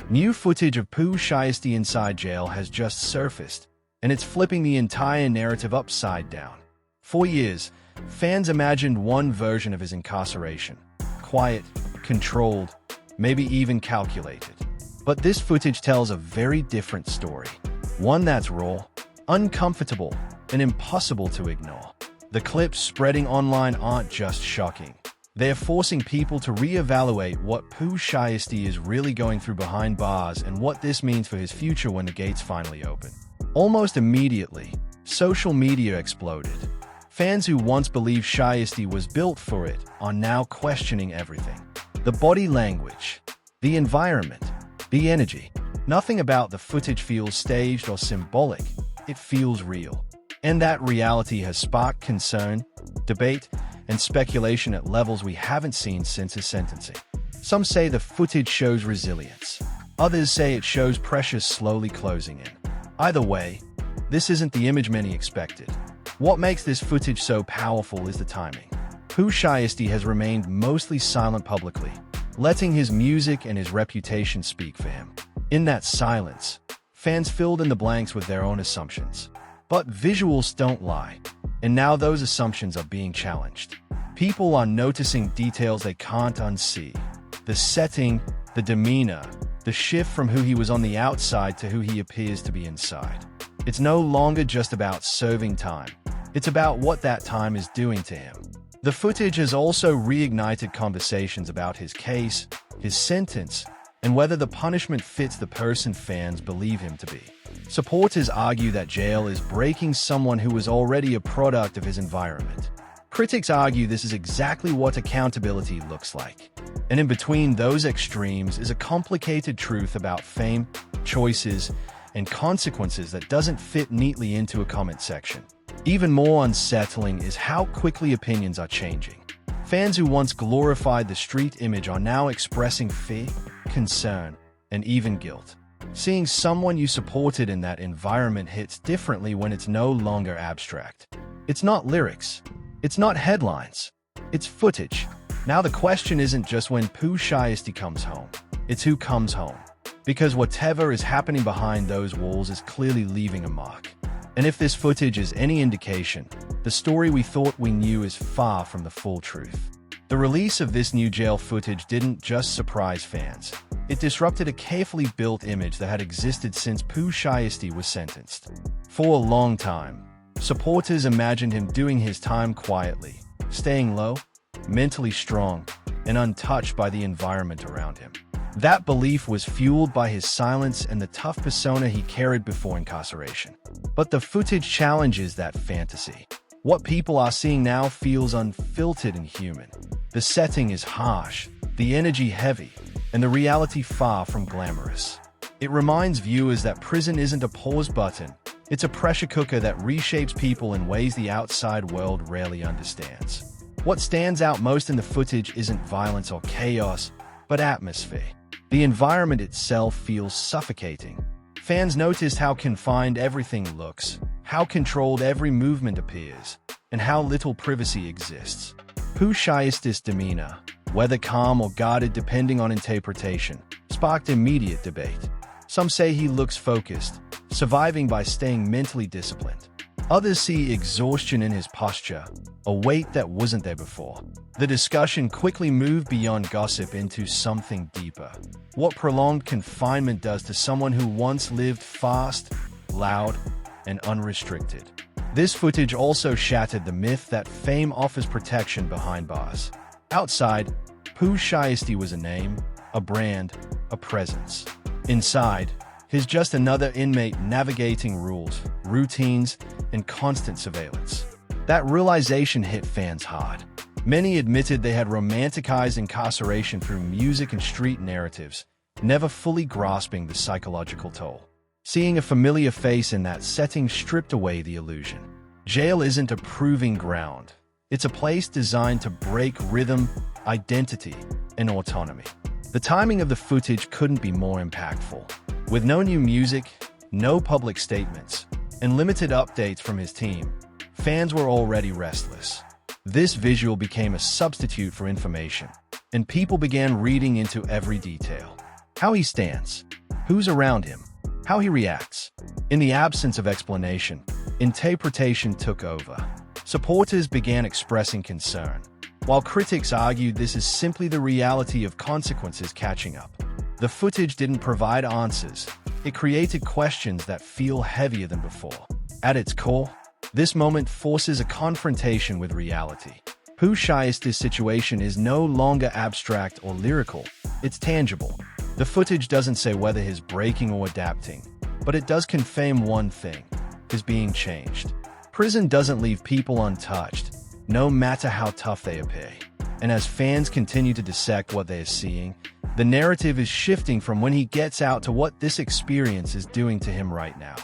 New footage of Pooh Shiesty inside jail has just surfaced, and it's flipping the entire narrative upside down. For years, fans imagined one version of his incarceration: quiet, controlled, maybe even calculated. But this footage tells a very different story. One that's raw, uncomfortable, and impossible to ignore. The clips spreading online aren't just shocking. They're forcing people to reevaluate what Pooh Shiesty is really going through behind bars and what this means for his future when the gates finally open. Almost immediately, social media exploded. Fans who once believed Shiesty was built for it are now questioning everything. The body language, the environment, the energy. Nothing about the footage feels staged or symbolic. It feels real. And that reality has sparked concern, debate, and speculation at levels we haven't seen since his sentencing. Some say the footage shows resilience. Others say it shows pressure slowly closing in. Either way, this isn't the image many expected. What makes this footage so powerful is the timing. Pooh Shiesty has remained mostly silent publicly, letting his music and his reputation speak for him. In that silence, fans filled in the blanks with their own assumptions. But visuals don't lie, and now those assumptions are being challenged. People are noticing details they can't unsee. The setting, the demeanor, the shift from who he was on the outside to who he appears to be inside. It's no longer just about serving time. It's about what that time is doing to him. The footage has also reignited conversations about his case, his sentence, and whether the punishment fits the person fans believe him to be. Supporters argue that jail is breaking someone who was already a product of his environment. Critics argue this is exactly what accountability looks like. And in between those extremes is a complicated truth about fame, choices, and consequences that doesn't fit neatly into a comment section. Even more unsettling is how quickly opinions are changing. Fans who once glorified the street image are now expressing fear, concern, and even guilt. Seeing someone you supported in that environment hits differently when it's no longer abstract. It's not lyrics. It's not headlines. It's footage. Now the question isn't just when Pooh Shiesty comes home. It's who comes home. Because whatever is happening behind those walls is clearly leaving a mark. And if this footage is any indication, the story we thought we knew is far from the full truth. The release of this new jail footage didn't just surprise fans. It disrupted a carefully built image that had existed since Pooh Shiesty was sentenced. For a long time, supporters imagined him doing his time quietly, staying low, mentally strong, and untouched by the environment around him. That belief was fueled by his silence and the tough persona he carried before incarceration. But the footage challenges that fantasy. What people are seeing now feels unfiltered and human. The setting is harsh, the energy heavy, and the reality far from glamorous. It reminds viewers that prison isn't a pause button. It's a pressure cooker that reshapes people in ways the outside world rarely understands. What stands out most in the footage isn't violence or chaos, but atmosphere. The environment itself feels suffocating. Fans noticed how confined everything looks, how controlled every movement appears, and how little privacy exists. Pooh Shiesty's demeanor, whether calm or guarded depending on interpretation, sparked immediate debate. Some say he looks focused, surviving by staying mentally disciplined. Others see exhaustion in his posture, a weight that wasn't there before. The discussion quickly moved beyond gossip into something deeper. What prolonged confinement does to someone who once lived fast, loud, and unrestricted. This footage also shattered the myth that fame offers protection behind bars. Outside, Pooh Shiesty was a name, a brand, a presence. Inside, he's just another inmate navigating rules, routines, and constant surveillance. That realization hit fans hard. Many admitted they had romanticized incarceration through music and street narratives, never fully grasping the psychological toll. Seeing a familiar face in that setting stripped away the illusion. Jail isn't a proving ground. It's a place designed to break rhythm, identity, and autonomy. The timing of the footage couldn't be more impactful. With no new music, no public statements, and limited updates from his team, fans were already restless. This visual became a substitute for information, and people began reading into every detail. How he stands, who's around him, how he reacts. In the absence of explanation, interpretation took over. Supporters began expressing concern, while critics argued this is simply the reality of consequences catching up. The footage didn't provide answers. It created questions that feel heavier than before. At its core, this moment forces a confrontation with reality. Pooh Shiesty's situation is no longer abstract or lyrical. It's tangible. The footage doesn't say whether he's breaking or adapting, but it does confirm one thing: he's being changed. Prison doesn't leave people untouched, no matter how tough they appear. And as fans continue to dissect what they are seeing, the narrative is shifting from when he gets out to what this experience is doing to him right now.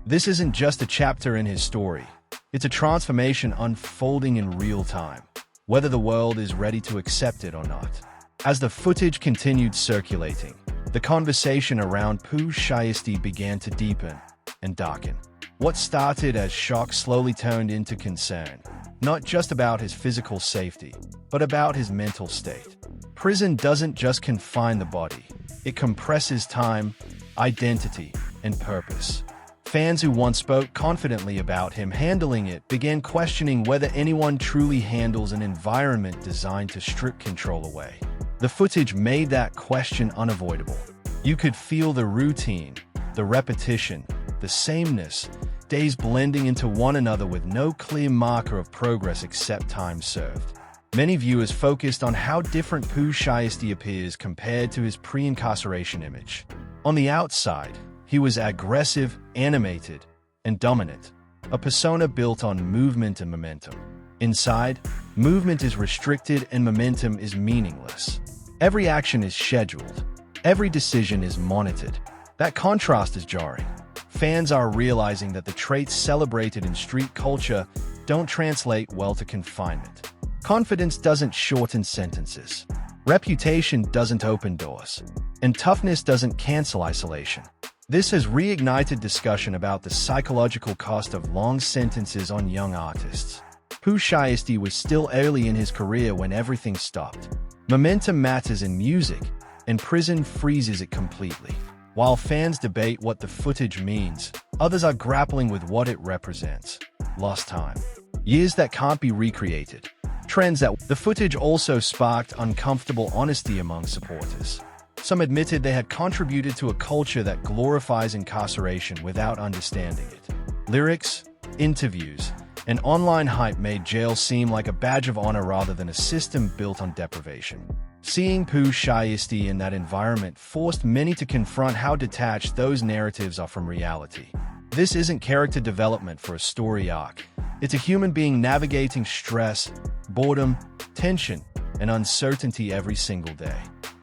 This isn't just a chapter in his story. It's a transformation unfolding in real time, whether the world is ready to accept it or not. As the footage continued circulating, the conversation around Pooh Shiesty began to deepen and darken. What started as shock slowly turned into concern, not just about his physical safety, but about his mental state. Prison doesn't just confine the body, it compresses time, identity, and purpose. Fans who once spoke confidently about him handling it began questioning whether anyone truly handles an environment designed to strip control away. The footage made that question unavoidable. You could feel the routine, the repetition, the sameness, days blending into one another with no clear marker of progress except time served. Many viewers focused on how different Pooh Shiesty appears compared to his pre-incarceration image. On the outside, he was aggressive, animated, and dominant, a persona built on movement and momentum. Inside, movement is restricted and momentum is meaningless. Every action is scheduled. Every decision is monitored. That contrast is jarring. Fans are realizing that the traits celebrated in street culture don't translate well to confinement. Confidence doesn't shorten sentences. Reputation doesn't open doors. And toughness doesn't cancel isolation. This has reignited discussion about the psychological cost of long sentences on young artists. Pooh Shiesty was still early in his career when everything stopped. Momentum matters in music, and prison freezes it completely. While fans debate what the footage means, others are grappling with what it represents. Lost time. Years that can't be recreated. Trends that the footage also sparked uncomfortable honesty among supporters. Some admitted they had contributed to a culture that glorifies incarceration without understanding it. Lyrics, interviews, and online hype made jail seem like a badge of honor rather than a system built on deprivation. Seeing Pooh Shiesty in that environment forced many to confront how detached those narratives are from reality. This isn't character development for a story arc. It's a human being navigating stress, boredom, tension, and uncertainty every single day.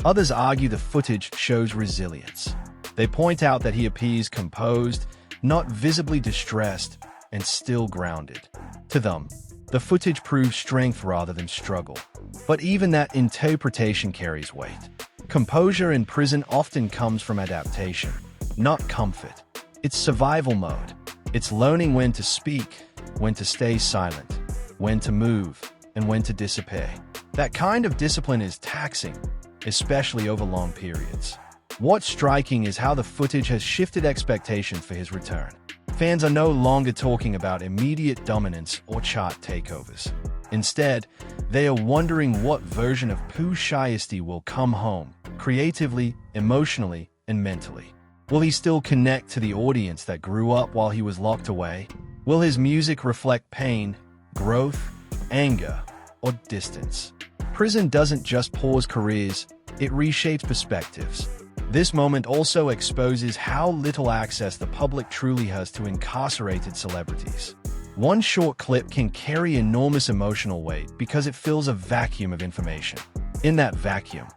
Others argue the footage shows resilience. They point out that he appears composed, not visibly distressed, and still grounded. To them, the footage proves strength rather than struggle. But even that interpretation carries weight. Composure in prison often comes from adaptation, not comfort. It's survival mode. It's learning when to speak, when to stay silent, when to move, and when to disappear. That kind of discipline is taxing, especially over long periods. What's striking is how the footage has shifted expectations for his return. Fans are no longer talking about immediate dominance or chart takeovers. Instead, they are wondering what version of Pooh Shiesty will come home, creatively, emotionally, and mentally. Will he still connect to the audience that grew up while he was locked away? Will his music reflect pain, growth, anger, or distance? Prison doesn't just pause careers, it reshapes perspectives. This moment also exposes how little access the public truly has to incarcerated celebrities. One short clip can carry enormous emotional weight because it fills a vacuum of information. In that vacuum,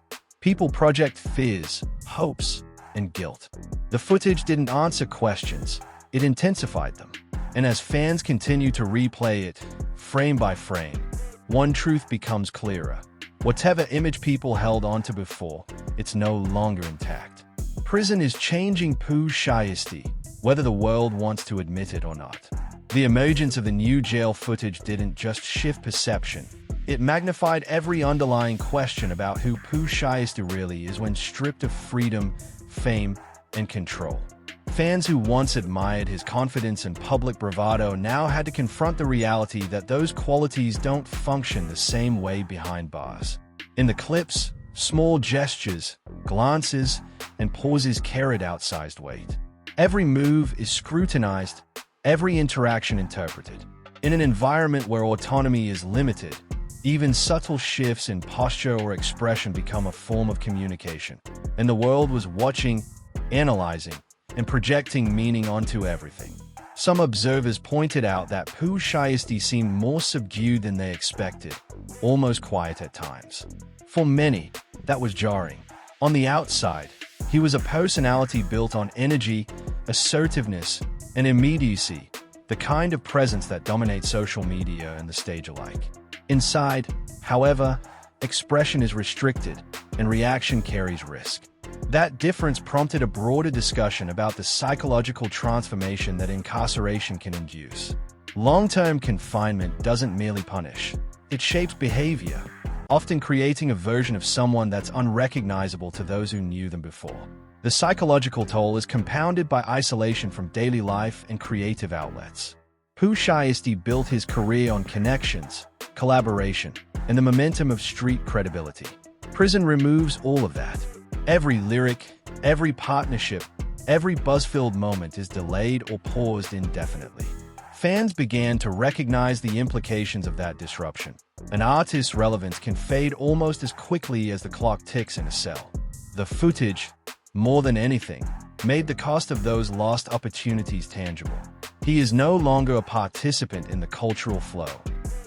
people project fears, hopes, and guilt. The footage didn't answer questions, it intensified them. And as fans continue to replay it, frame by frame, one truth becomes clearer. Whatever image people held onto before, it's no longer intact. Prison is changing Pooh Shiesty, whether the world wants to admit it or not. The emergence of the new jail footage didn't just shift perception, it magnified every underlying question about who Pooh Shiesty really is when stripped of freedom, fame, and control. Fans who once admired his confidence and public bravado now had to confront the reality that those qualities don't function the same way behind bars. In the clips, small gestures, glances, and pauses carried outsized weight. Every move is scrutinized, every interaction interpreted. In an environment where autonomy is limited, even subtle shifts in posture or expression become a form of communication. And the world was watching, analyzing, and projecting meaning onto everything. Some observers pointed out that Pooh Shiesty seemed more subdued than they expected, almost quiet at times. For many, that was jarring. On the outside, he was a personality built on energy, assertiveness, and immediacy, the kind of presence that dominates social media and the stage alike. Inside, however, expression is restricted, and reaction carries risk. That difference prompted a broader discussion about the psychological transformation that incarceration can induce. Long-term confinement doesn't merely punish, it shapes behavior, often creating a version of someone that's unrecognizable to those who knew them before. The psychological toll is compounded by isolation from daily life and creative outlets. Pooh Shiesty built his career on connections, collaboration, and the momentum of street credibility. Prison removes all of that. Every lyric, every partnership, every buzz-filled moment is delayed or paused indefinitely. Fans began to recognize the implications of that disruption. An artist's relevance can fade almost as quickly as the clock ticks in a cell. The footage, more than anything, made the cost of those lost opportunities tangible. He is no longer a participant in the cultural flow.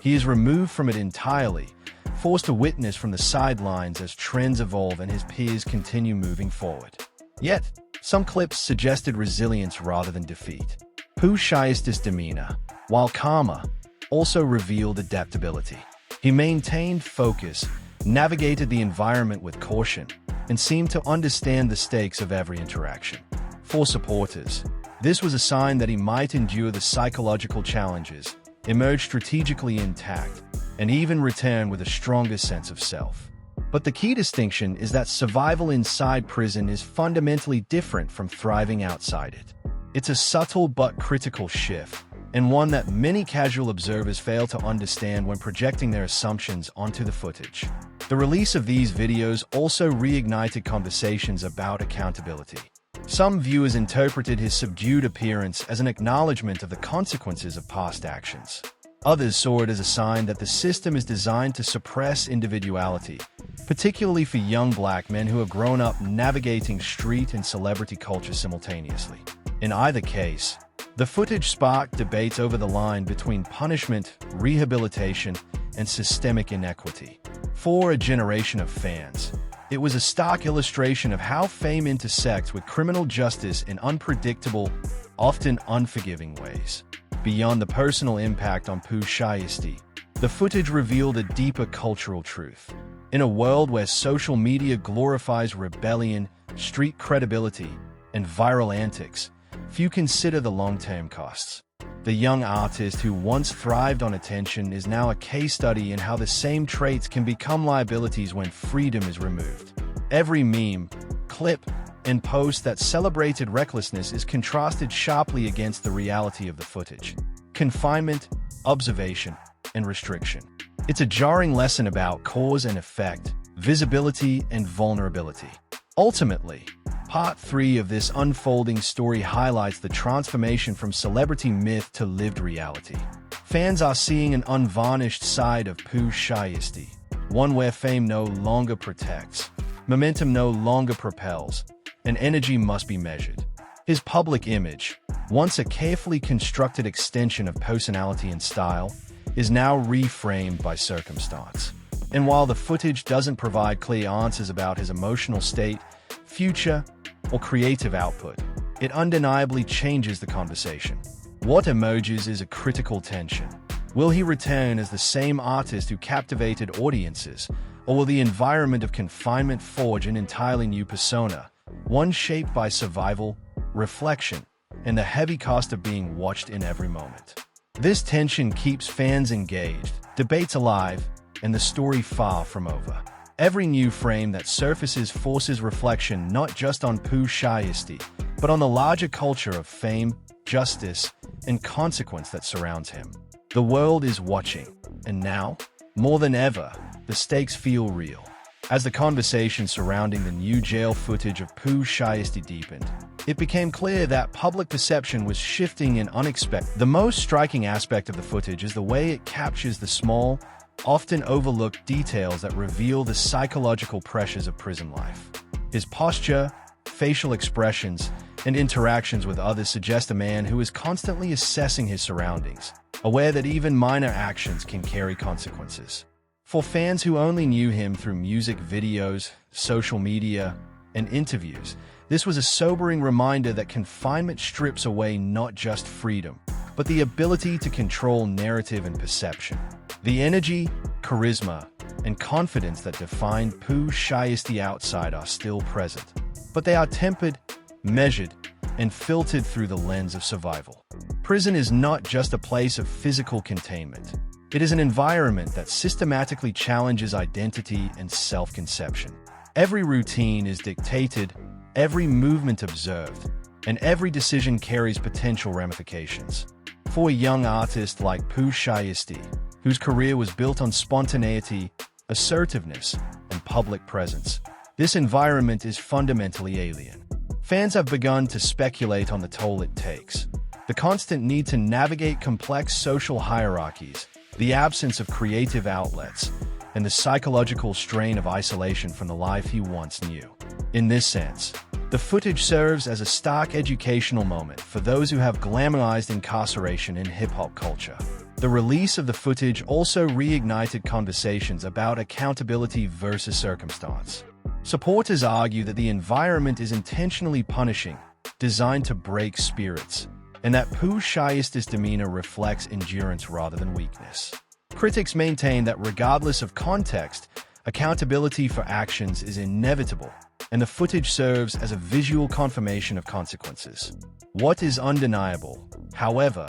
He is removed from it entirely, forced to witness from the sidelines as trends evolve and his peers continue moving forward. Yet, some clips suggested resilience rather than defeat. Pooh Shiesty's demeanor, while calmer, also revealed adaptability. He maintained focus, navigated the environment with caution, and seemed to understand the stakes of every interaction. For supporters, this was a sign that he might endure the psychological challenges, emerge strategically intact, and even return with a stronger sense of self. But the key distinction is that survival inside prison is fundamentally different from thriving outside it. It's a subtle but critical shift, and one that many casual observers fail to understand when projecting their assumptions onto the footage. The release of these videos also reignited conversations about accountability. Some viewers interpreted his subdued appearance as an acknowledgement of the consequences of past actions. Others saw it as a sign that the system is designed to suppress individuality, particularly for young black men who have grown up navigating street and celebrity culture simultaneously. In either case, the footage sparked debates over the line between punishment, rehabilitation, and systemic inequity. For a generation of fans, it was a stark illustration of how fame intersects with criminal justice in unpredictable, often unforgiving ways. Beyond the personal impact on Pooh Shiesty, the footage revealed a deeper cultural truth. In a world where social media glorifies rebellion, street credibility, and viral antics, few consider the long-term costs. The young artist who once thrived on attention is now a case study in how the same traits can become liabilities when freedom is removed. Every meme, clip, and post that celebrated recklessness is contrasted sharply against the reality of the footage. Confinement, observation, and restriction. It's a jarring lesson about cause and effect, visibility and vulnerability. Ultimately, Part 3 of this unfolding story highlights the transformation from celebrity myth to lived reality. Fans are seeing an unvarnished side of Pooh Shiesty, one where fame no longer protects, momentum no longer propels, and energy must be measured. His public image, once a carefully constructed extension of personality and style, is now reframed by circumstance. And while the footage doesn't provide clear answers about his emotional state, future, or creative output, it undeniably changes the conversation. What emerges is a critical tension. Will he return as the same artist who captivated audiences, or will the environment of confinement forge an entirely new persona, one shaped by survival, reflection, and the heavy cost of being watched in every moment? This tension keeps fans engaged, debates alive, and the story far from over. Every new frame that surfaces forces reflection not just on Pooh Shiesty, but on the larger culture of fame, justice, and consequence that surrounds him. The world is watching, and now, more than ever, the stakes feel real. As the conversation surrounding the new jail footage of Pooh Shiesty deepened, it became clear that public perception was shifting in unexpected. The most striking aspect of the footage is the way it captures the small, often overlooked details that reveal the psychological pressures of prison life. His posture, facial expressions, and interactions with others suggest a man who is constantly assessing his surroundings, aware that even minor actions can carry consequences. For fans who only knew him through music videos, social media, and interviews, this was a sobering reminder that confinement strips away not just freedom, but the ability to control narrative and perception. The energy, charisma, and confidence that defined Pooh Shiesty outside are still present, but they are tempered, measured, and filtered through the lens of survival. Prison is not just a place of physical containment. It is an environment that systematically challenges identity and self-conception. Every routine is dictated, every movement observed, and every decision carries potential ramifications. For a young artist like Pooh Shiesty, whose career was built on spontaneity, assertiveness, and public presence, this environment is fundamentally alien. Fans have begun to speculate on the toll it takes. The constant need to navigate complex social hierarchies, the absence of creative outlets, and the psychological strain of isolation from the life he once knew. In this sense, the footage serves as a stark educational moment for those who have glamorized incarceration in hip-hop culture. The release of the footage also reignited conversations about accountability versus circumstance. Supporters argue that the environment is intentionally punishing, designed to break spirits, and that Pooh Shiesty's demeanor reflects endurance rather than weakness. Critics maintain that regardless of context, accountability for actions is inevitable, and the footage serves as a visual confirmation of consequences. What is undeniable, however,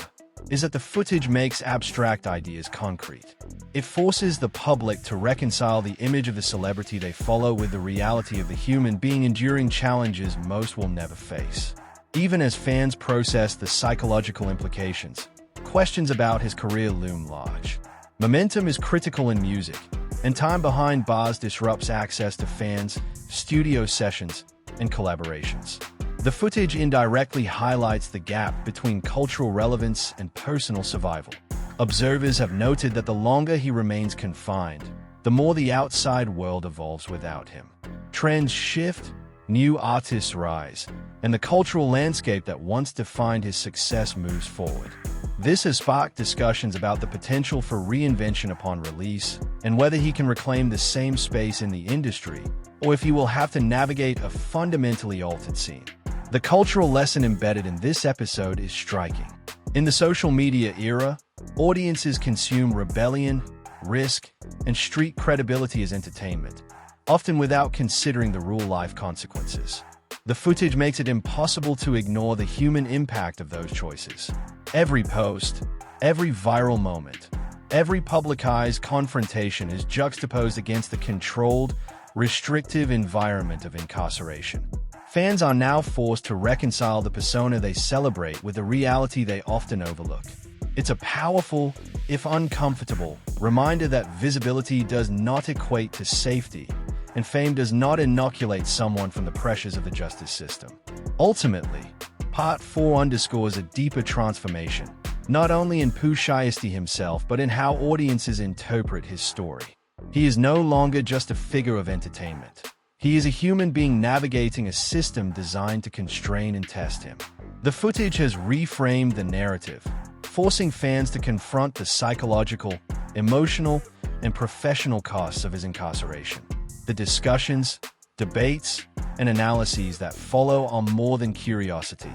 is that the footage makes abstract ideas concrete. It forces the public to reconcile the image of the celebrity they follow with the reality of the human being enduring challenges most will never face. Even as fans process the psychological implications, questions about his career loom large. Momentum is critical in music, and time behind bars disrupts access to fans, studio sessions, and collaborations. The footage indirectly highlights the gap between cultural relevance and personal survival. Observers have noted that the longer he remains confined, the more the outside world evolves without him. Trends shift, new artists rise, and the cultural landscape that once defined his success moves forward. This has sparked discussions about the potential for reinvention upon release, and whether he can reclaim the same space in the industry, or if he will have to navigate a fundamentally altered scene. The cultural lesson embedded in this episode is striking. In the social media era, audiences consume rebellion, risk, and street credibility as entertainment, often without considering the real-life consequences. The footage makes it impossible to ignore the human impact of those choices. Every post, every viral moment, every publicized confrontation is juxtaposed against the controlled, restrictive environment of incarceration. Fans are now forced to reconcile the persona they celebrate with the reality they often overlook. It's a powerful, if uncomfortable, reminder that visibility does not equate to safety, and fame does not inoculate someone from the pressures of the justice system. Ultimately, Part 4 underscores a deeper transformation, not only in Pooh Shiesty himself, but in how audiences interpret his story. He is no longer just a figure of entertainment. He is a human being navigating a system designed to constrain and test him. The footage has reframed the narrative, forcing fans to confront the psychological, emotional, and professional costs of his incarceration. The discussions, debates, and analyses that follow are more than curiosity.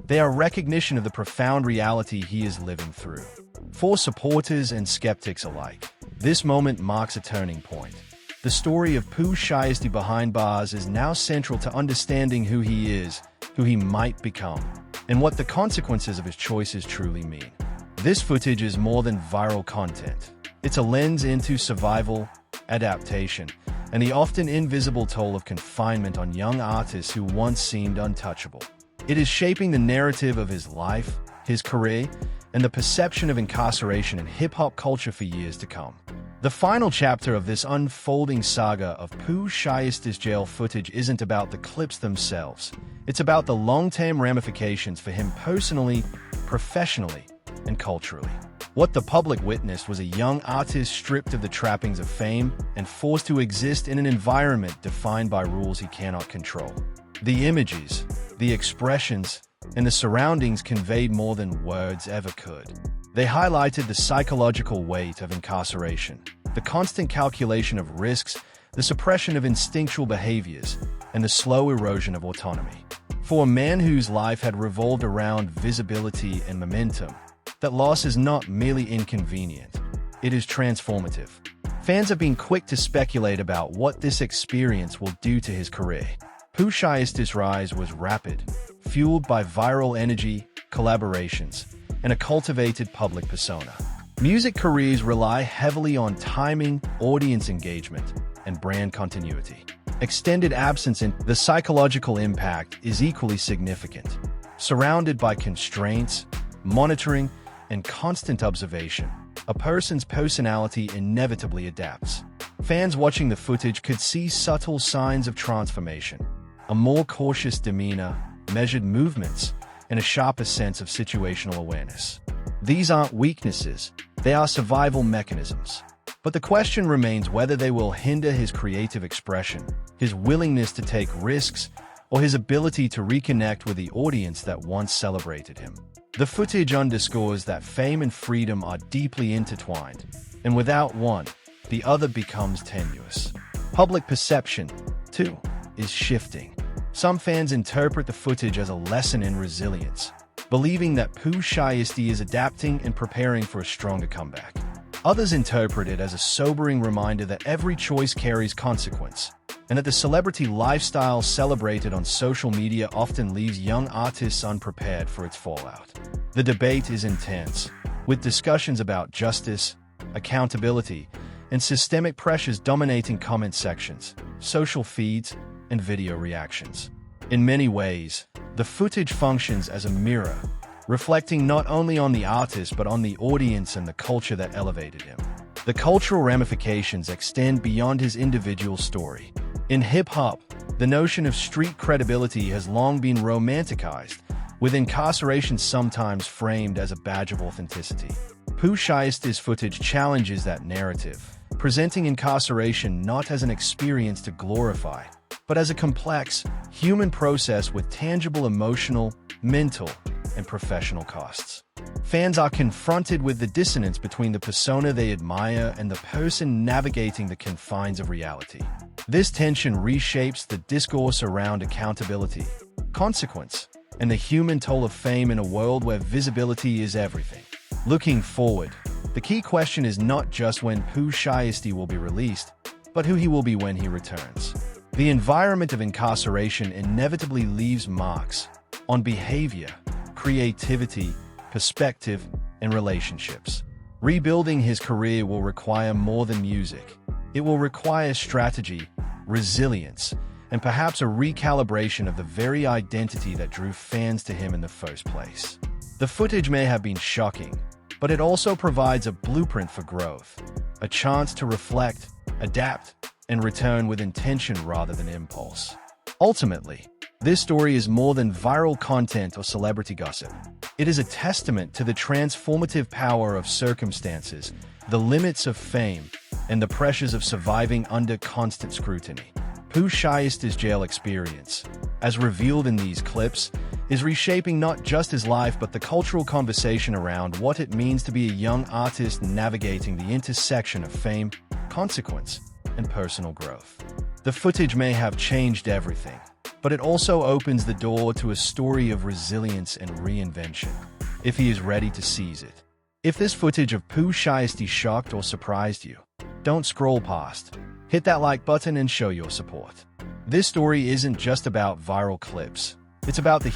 They are recognition of the profound reality he is living through. For supporters and skeptics alike, this moment marks a turning point. The story of Pooh Shiesty behind bars is now central to understanding who he is, who he might become, and what the consequences of his choices truly mean. This footage is more than viral content. It's a lens into survival, adaptation, and the often invisible toll of confinement on young artists who once seemed untouchable. It is shaping the narrative of his life, his career, and the perception of incarceration in hip-hop culture for years to come. The final chapter of this unfolding saga of Pooh Shiesty's jail footage isn't about the clips themselves. It's about the long-term ramifications for him personally, professionally, and culturally. What the public witnessed was a young artist stripped of the trappings of fame and forced to exist in an environment defined by rules he cannot control. The images, the expressions, and the surroundings conveyed more than words ever could. They highlighted the psychological weight of incarceration, the constant calculation of risks, the suppression of instinctual behaviors, and the slow erosion of autonomy. For a man whose life had revolved around visibility and momentum, that loss is not merely inconvenient, it is transformative. Fans have been quick to speculate about what this experience will do to his career. Pooh Shiesty's rise was rapid, fueled by viral energy, collaborations, and a cultivated public persona. Music careers rely heavily on timing, audience engagement, and brand continuity. Extended absence in the psychological impact is equally significant. Surrounded by constraints, monitoring, and constant observation, a person's personality inevitably adapts. Fans watching the footage could see subtle signs of transformation, a more cautious demeanor, measured movements, and a sharper sense of situational awareness. These aren't weaknesses, they are survival mechanisms. But the question remains whether they will hinder his creative expression, his willingness to take risks, or his ability to reconnect with the audience that once celebrated him. The footage underscores that fame and freedom are deeply intertwined, and without one, the other becomes tenuous. Public perception, too, is shifting. Some fans interpret the footage as a lesson in resilience, believing that Pooh Shiesty is adapting and preparing for a stronger comeback. Others interpret it as a sobering reminder that every choice carries consequence, and that the celebrity lifestyle celebrated on social media often leaves young artists unprepared for its fallout. The debate is intense, with discussions about justice, accountability, and systemic pressures dominating comment sections, social feeds, and video reactions. In many ways, the footage functions as a mirror, reflecting not only on the artist but on the audience and the culture that elevated him. The cultural ramifications extend beyond his individual story. In hip-hop, the notion of street credibility has long been romanticized, with incarceration sometimes framed as a badge of authenticity. Pooh Shiesty's footage challenges that narrative, presenting incarceration not as an experience to glorify, but as a complex, human process with tangible emotional, mental, and professional costs. Fans are confronted with the dissonance between the persona they admire and the person navigating the confines of reality. This tension reshapes the discourse around accountability, consequence, and the human toll of fame in a world where visibility is everything. Looking forward, the key question is not just when Pooh Shiesty will be released, but who he will be when he returns. The environment of incarceration inevitably leaves marks on behavior, creativity, perspective, and relationships. Rebuilding his career will require more than music. It will require strategy, resilience, and perhaps a recalibration of the very identity that drew fans to him in the first place. The footage may have been shocking, but it also provides a blueprint for growth, a chance to reflect, adapt, and return with intention rather than impulse. Ultimately, this story is more than viral content or celebrity gossip. It is a testament to the transformative power of circumstances, the limits of fame, and the pressures of surviving under constant scrutiny. Pooh Shiesty's jail experience, as revealed in these clips, is reshaping not just his life but the cultural conversation around what it means to be a young artist navigating the intersection of fame, consequence, and personal growth. The footage may have changed everything, but it also opens the door to a story of resilience and reinvention, if he is ready to seize it. If this footage of Pooh Shiesty shocked or surprised you, don't scroll past. Hit that like button and show your support. This story isn't just about viral clips. It's about the